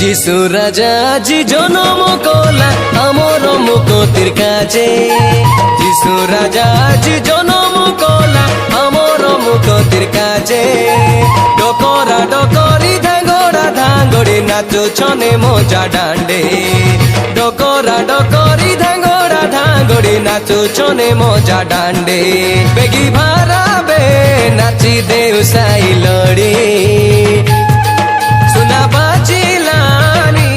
যিশু রাজা জি জনম কলা আমার মুকতির কাজে যিশু রাজা জি জনম কলা আমার মুকতির কাজে ডকরা ডকরি ধাঙ্গড়া ধাঙ্গড়ি নাচুছনে মজা ডান্ডে ডকরা ডকরি ধাঙ্গড়া ধাঙ্গড়ি নাচুছনে মজা ডান্ডে বেগি ভারাবে নাচি দেউ সাই লড়ি सुना बाजिलानी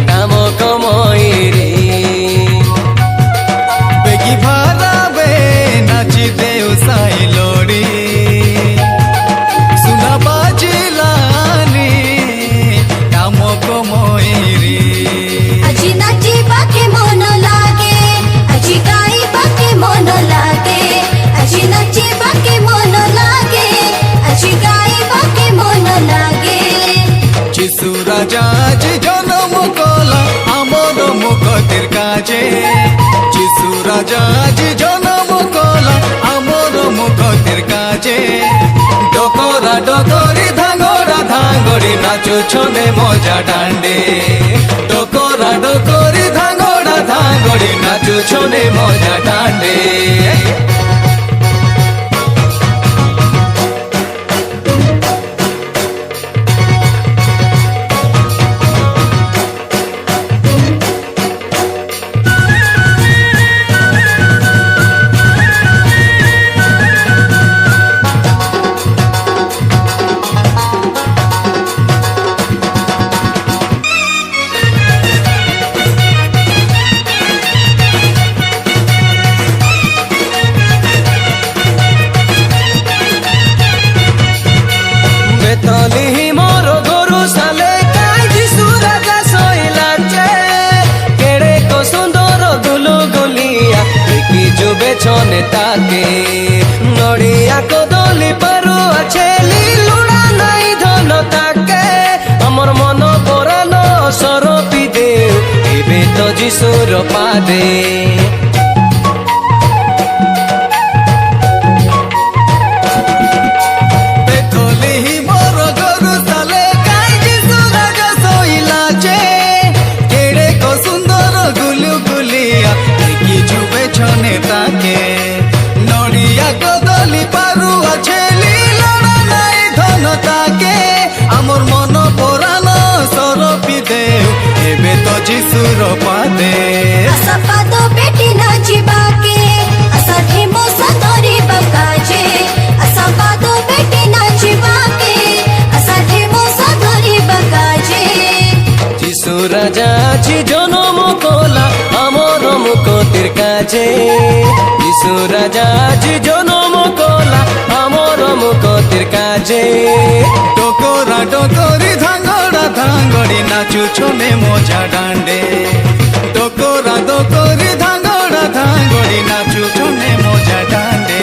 नामो कमोइरी बेगी भाराबे नाची देव साई लोड़ी सुना बाजिलानी नामो कमोइरी अजी नाची बाके मन लागे अजी गाई बाके मन लागे अजी नाची बाके मन लागे अजी गाई बाके मन लागे যিশু রাজা জি জনম কলা আমার মুকতির কাজে যিশু রাজা জি জনম কলা আমার মুকতির কাজে ডকরা ডকরি ধাঙ্গড়া ধাঙ্গড়ি নাচুছনে মজা ডান্ডে ডকরা ডকরি ধাঙ্গড়া ধাঙ্গড়ি নাচুছনে মজা ডান্ডে বেতলিহি মোর গরু সালে কাই যিশু রাজা শৈলাচে কেড়ে কো সুন্দর গুলু গুলিয়া কি জুবে ছনে তাকে নড়িয়া কদলি পারু আছে লুড়া নাই ধন তাকে আমার মন পরাণ সরপি দেউ এবে তো যিশুর পাদে তাকে নড়িয়া কদলি পারু আছে লড়া নাই ধন তাকে আমার মন পরাণ সরপি দেউ এবে তো যিশুর পাদে असा पादो बेटी नाची बाके असा ठेमो सदरी बकाजे असा पादो बेटी नाची बाके असा ठेमो सदरी बकाजे যিশু রাজা জি জনম কলা আমার মুকতির কাজে যিশু রাজা জি জনম কলা আমার মুকতির কাজে ডকরা ডকরি ধাঙ্গড়া ধাঙ্গড়ি নাচুছনে মজা ডান্ডে ডকরা ডকরি ধাঙ্গড়া ধাঙ্গড়ি নাচুছনে মজা ডান্ডে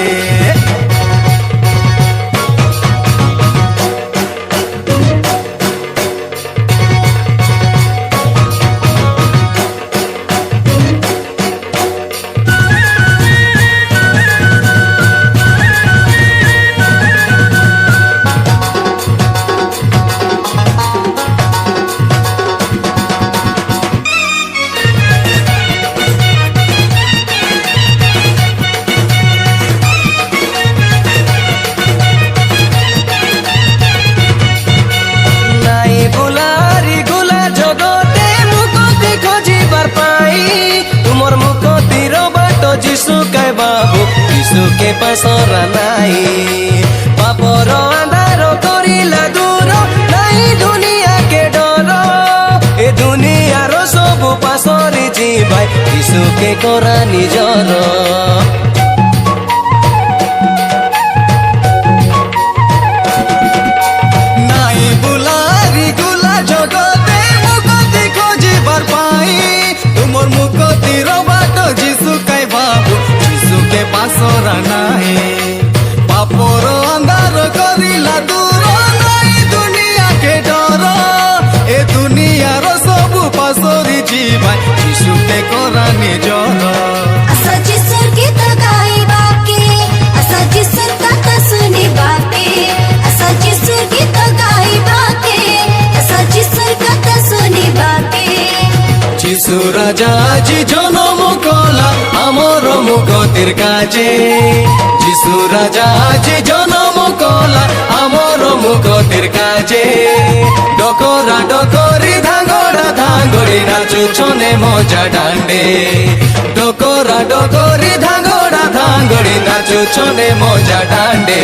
নাই বুলারি গুলা জগতে মুকতি খোঁজিবার পাই তুমর মুকতির বাট যিশু কে বাবু যিশু কে পাসরা নাই পাপর আন্ধার করিলা দূর নাই দুনিয়া কে ডর এ দুনিয়ার সবু পাসরি যাই যিশু কে করা নিজর নাই বুলারি গুলা জগতে মুকতি খোঁজিবার পাই তুমর মুকতির বাট যিশু কাই বাবু যিশু কে পাসরা নাই পাপর আন্ধার করিলা দূর নাই দুনিয়া কে ডর এ দুনিয়ার সবু পাসরি যাই যিশু কে করা নিজর असा जिसर गीत गाई बाके असा जिसर कथा सुनी बाके असा जिसर गीत गाई बाके असा जिसर कथा যিশু রাজা আজি জনম কলা আমার মুকতির কাজে যিশু রাজা আজি জনম কলা আমার মুকতির কাজে ডকরা ডকরি ধাঙ্গড়া ধাঙ্গড়ি নাচুছনে মজা ডান্ডে ডকরা ডকরি ধাঙ্গড়া ধাঙ্গড়ি নাচুছনে মজা ডান্ডে